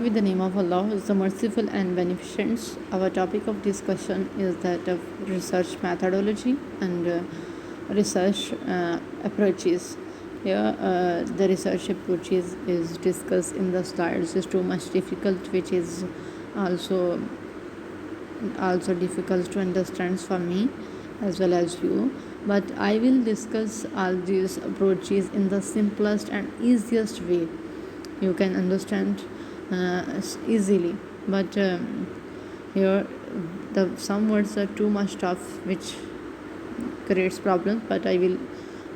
With the name of Allah, who is the merciful and beneficent. Our topic of discussion is that of research methodology and research approaches. Here, the research approaches is discussed in the slides. It's too much difficult, which is also difficult to understand for me as well as you. But I will discuss all these approaches in the simplest and easiest way you can understand easily. But here some words are too much tough, which creates problems. But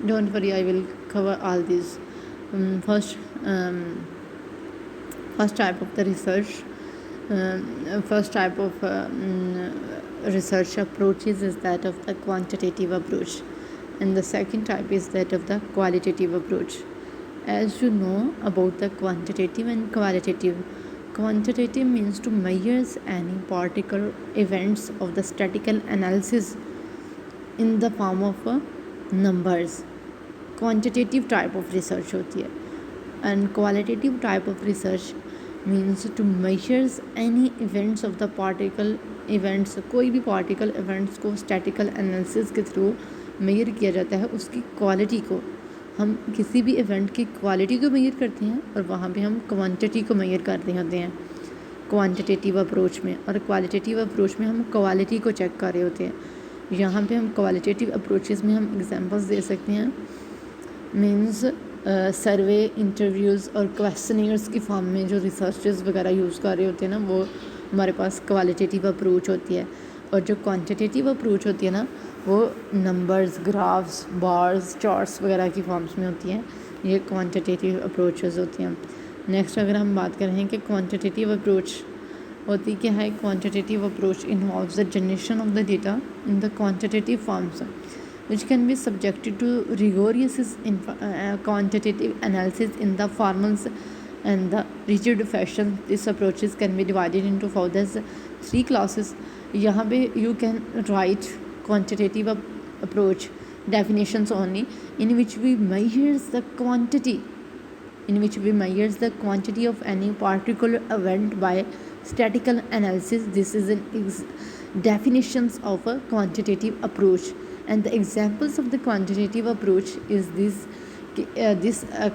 don't worry, I will cover all these. First type of the research. First type of research approaches is that of the quantitative approach, and the second type is that of the qualitative approach. As you know about the quantitative and quantitative means to measure any particular events of the statistical analysis in the form of numbers. Quantitative type of research होती है, and qualitative type of research means to measure any events of the particle events. कोई भी particle events को statistical analysis के through major किया जाता है, उसकी क्वालिटी को हम किसी भी इवेंट की क्वालिटी को मेजर करते हैं, और वहाँ पे हम क्वांटिटी को मेजर कर रहे होते हैं क्वांटिटेटिव अप्रोच में, और क्वालिटेटिव अप्रोच में हम क्वालिटी को चेक कर रहे होते हैं। यहाँ पे हम क्वालिटेटिव अप्रोचेस में हम एग्जांपल्स दे सकते हैं, मीन्स सर्वे, इंटरव्यूज़ और क्वेश्चनियर्स की फॉर्म में जो रिसर्चेस वगैरह यूज़ कर रहे होते हैं ना, वो हमारे पास क्वालिटेटिव अप्रोच होती है। और जो क्वांटिटेटिव अप्रोच होती है ना, वो नंबर्स, ग्राफ्स, बार्स, चार्ट्स वगैरह की फॉर्म्स में होती हैं। ये क्वांटिटेटिव अप्रोचेस होती हैं। नेक्स्ट अगर हम बात करें कि क्वांटिटेटिव अप्रोच होती क्या है, quantitative approach involves the generation of the data in the quantitative forms which can be subjected to rigorous quantitative analysis in the formals and the rigid fashion. These approaches can be divided into further 3 classes. यहाँ पे you can write quantitative approach definitions only, in which we measures the quantity of any particular event by statistical analysis. This is an definitions of a quantitative approach, and the examples of the quantitative approach is this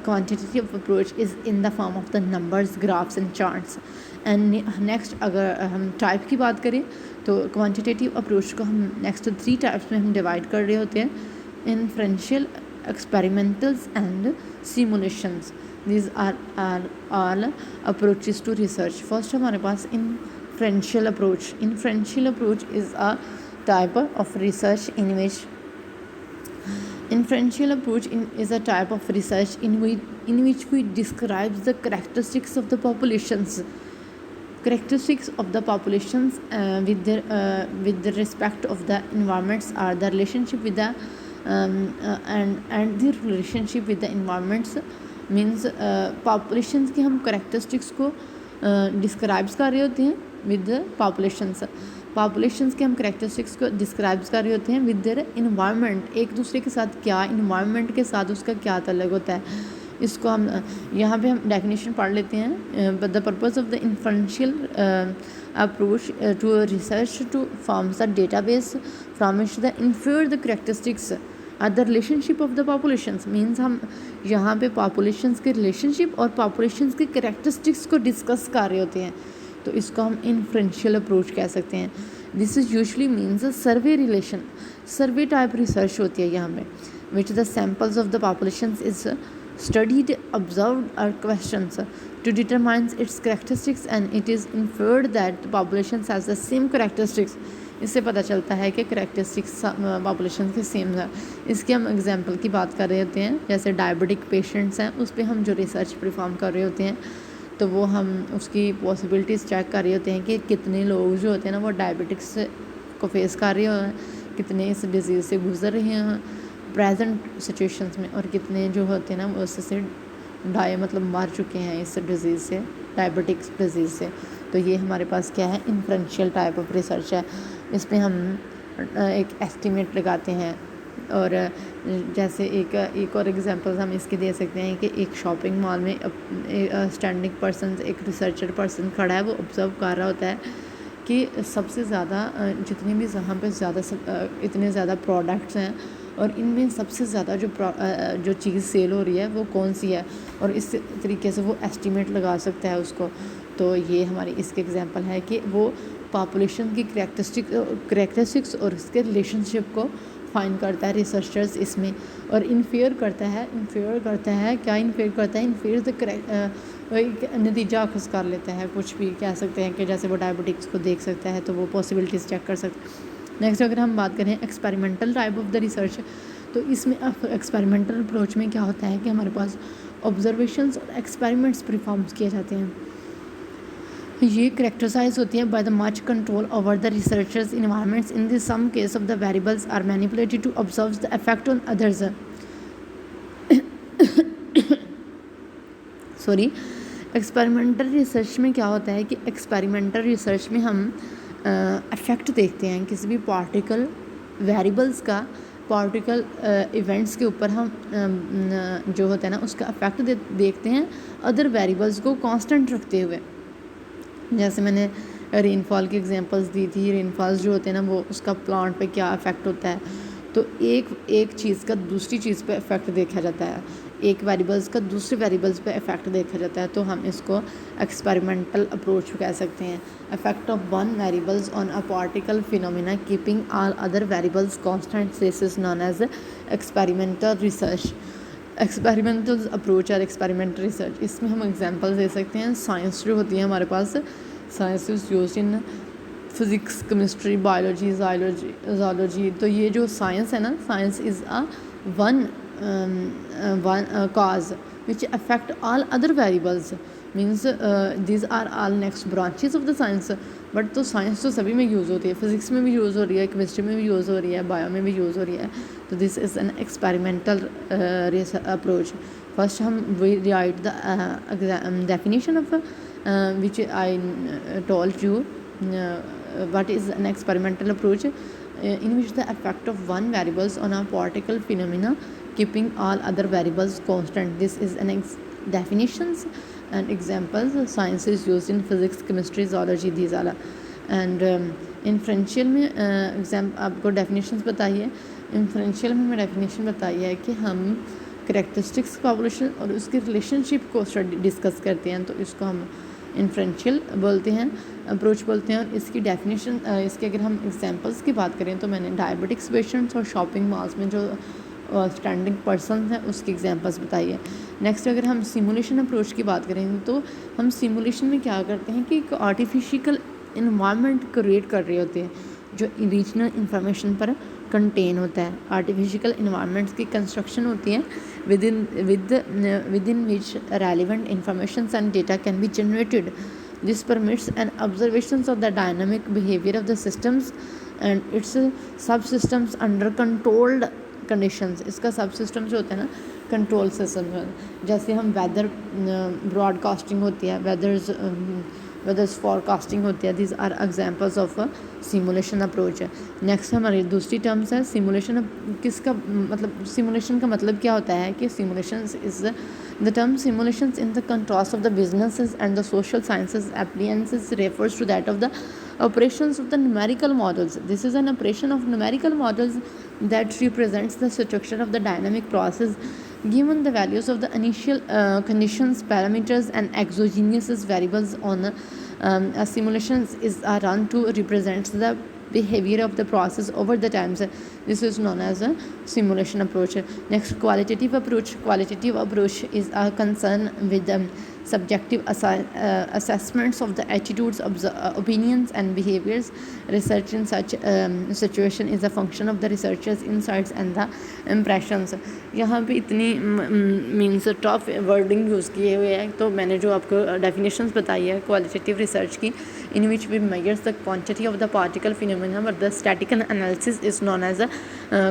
quantitative approach is in the form of the numbers, graphs and charts. And next अगर हम type की बात करें तो quantitative approach को हम next 3 types में हम डिवाइड कर रहे होते हैं, inferential, experimentals and simulations. These are all approaches to research. First हमारे पास inferential approach. Inferential approach is a type of research in which inferential approach is a type of research in which we describes the characteristics of the populations with the respect of the environments, or the relationship with the and the relationship with the environments. means populations की हम characteristics को describes कर रहे होते हैं with the populations के हम characteristics को डिस्क्राइब्स कर रहे होते हैं विद देयर इन्वायरमेंट. एक दूसरे के साथ क्या, इन्वायरमेंट के साथ उसका क्या ताल्लुक होता है, इसको हम यहाँ पे हम डेफिनेशन पढ़ लेते हैं. The purpose of the inferential approach to research to forms the database from which the infer the characteristics are the relationship of the populations. Means हम यहाँ पे पॉपुलेशंस के रिलेशनशिप और पॉपुलेशंस के करेक्टरिस्टिक्स को डिस्कस कर रहे होते हैं, तो इसको हम इन्फ्रेंशियल अप्रोच कह सकते हैं. This is usually means survey relation. Survey type research होती है यहाँ पे, which the samples of the populations is studied, observed और questions to determine its characteristics and it is inferred that the populations has the same characteristics. इससे पता चलता है कि करेक्टरिस्टिक्स पॉपुलेशन के सेम है. इसके हम एग्जाम्पल की बात कर रहे होते हैं, जैसे डायबिटिक पेशेंट्स हैं, उस पर हम जो रिसर्च परफॉर्म कर रहे होते हैं, तो वो हम उसकी पॉसिबिलिटीज़ चेक कर रहे होते हैं कि कितने लोग जो होते हैं ना वो डायबिटिक्स को फेस कर रहे हैं, कितने इस डिज़ीज़ से गुजर रहे हैं प्रेजेंट सिचुएशंस में, और कितने जो होते हैं ना वो उससे मर चुके हैं इस डिज़ीज़ से, डायबिटिक्स डिज़ीज़ से. तो ये हमारे पास क्या है, इन्फ्रेंशियल टाइप ऑफ रिसर्च है. इस पर हम एक एस्टिमेट लगाते हैं और जैसे एक और एग्जांपल्स हम इसके दे सकते हैं कि एक शॉपिंग मॉल में स्टैंडिंग पर्सन, एक रिसर्चर पर्सन खड़ा है, वो ऑब्ज़र्व कर रहा होता है कि सबसे ज़्यादा जितने भी जहाँ पे इतने ज़्यादा प्रोडक्ट्स हैं और इनमें सबसे ज़्यादा जो चीज़ सेल हो रही है वो कौन सी है, और इस तरीके से वो एस्टिमेट लगा सकता है उसको। तो ये हमारी इसके एग्जांपल है कि वो पॉपुलेशन की करेक्टरिस्टिक्स और उसके रिलेशनशिप को फाइंड करता है रिसर्चर्स इसमें, और इन्फेयर करता है क्या इन्फेयर करता है, इन्फेयर द एक नतीजा अखज़ कर लेता है, कुछ भी कह सकते हैं कि जैसे वो डायबिटिक्स को देख सकता है तो वो पॉसिबिलिटीज़ चेक कर सकता है। नेक्स्ट अगर हम बात करें experimental type of the research, तो इसमें एक्सपेरिमेंटल अप्रोच में क्या होता है कि हमारे पास ऑब्जर्वेशंस और एक्सपेरिमेंट्स परफॉर्म किए जाते हैं। ये करेक्टराइज होती है by the much control over the researchers environments. In this some case of the variables are manipulated to observe the effect on others. Sorry, experimental research में क्या होता है कि एक्सपेरिमेंटल रिसर्च में हम इफेक्ट देखते हैं किसी भी पार्टिकल वेरिएबल्स का, पार्टिकल इवेंट्स के ऊपर हम जो होता है ना उसका इफेक्ट देखते हैं अदर वेरिएबल्स को कांस्टेंट रखते हुए। जैसे मैंने रेनफॉल की एग्जांपल्स दी थी, रेनफॉल्स जो होते हैं ना वो उसका प्लांट पे क्या इफ़ेक्ट होता है, तो एक चीज़ का दूसरी चीज़ पे इफ़ेक्ट देखा जाता है, एक वेरिएबल्स का दूसरे वेरिएबल्स पे इफ़ेक्ट देखा जाता है, तो हम इसको एक्सपेरिमेंटल अप्रोच कह सकते हैं। Effect of one variables on a particle phenomena keeping all other variables constant, this is known as experimental research. Experimental approach और एक्सपेरिमेंटल रिसर्च, इसमें हम एग्जांपल्स दे सकते हैं। साइंस जो होती है हमारे पास, science is used in physics, chemistry, biology, zoology. तो ये जो साइंस है ना, science is a one cause which affect all other variables, means these are all next branches of the science। But तो साइंस तो सभी में यूज़ होती है, फिज़िक्स में भी यूज़ हो रही है, केमिस्ट्री में भी यूज़ हो रही है, बायो में भी यूज़ हो रही है। तो this is an experimental approach. First हम we write the definition of which I told you what is an experimental approach in which the effect of one variables on a particle phenomena keeping all other variables constant. This is an definitions and examples. Science is used in physics, chemistry, zoology, these are and inferential में आपको definitions बताइए। Inferential में definition बताई है कि हम characteristics population और उसके रिलेशनशिप को डिस्कस करते हैं, तो इसको हम इन्फ्रेंशियल बोलते हैं, अप्रोच बोलते हैं। और इसकी डेफिनेशन इसके अगर हम एग्जांपल्स की बात करें तो मैंने डायबिटिक्स पेशेंट्स और शॉपिंग मॉल्स में जो स्टैंडिंग पर्सन हैं उसकी एग्जांपल्स बताई है। नेक्स्ट अगर हम सिमुलेशन अप्रोच की बात करें तो हम सिमुलेशन में क्या करते हैं कि एक आर्टिफिशियल इन्वायरमेंट क्रिएट कर रहे होते हैं जो रीजनल इंफॉर्मेशन पर कंटेन होता है। आर्टिफिशियल इन्वायरमेंट्स की कंस्ट्रक्शन होती है within which relevant information and data can be generated. This permits an observations of the dynamic behavior of the systems and its subsystems under controlled conditions। इसका subsystem जो होता है ना कंट्रोल सिस्टम, जैसे हम वेदर ब्रॉडकास्टिंग होती है, वेदर्स forecasting होती है, these are examples of a simulation approach है। नेक्स्ट हमारी दूसरी टर्म्स है सिमुलेशन। किसका मतलब, सिमुलेशन का मतलब क्या होता है कि simulation is the term simulation in the contrast of the businesses and the social sciences applications refers to that of the operations of the numerical models. This is an operation of numerical models that represents the structure of the dynamic process given the values of the initial conditions, parameters and exogenous variables on a simulation is run to represent the behavior of the process over the times. This is known as a simulation approach. Next, qualitative approach. Qualitative approach is a concern with subjective assessments of the attitudes, opinions and behaviors. Research in such situation is a function of the researchers' insights and the impressions. यहाँ पे इतनी means tough wording use किए हुए हैं, तो मैंने जो आपको डेफिनेशंस बताई है क्वालिटेटिव रिसर्च की, in which we measures the quantity of the particle phenomena, but the statistical analysis is known as a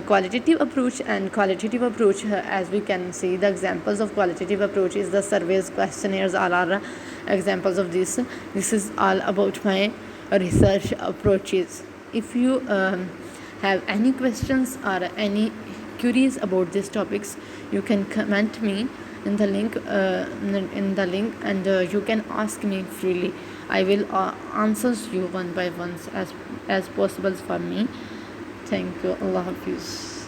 qualitative approach. And qualitative approach, as we can see, the examples of qualitative approach is the surveys, questionnaires, all are examples of this. This is all about my research approaches. If you have any questions or any queries about these topics, you can comment me in the link, and you can ask me freely. I will answer you one by one as possible for me. Thank you. Allah Hafiz.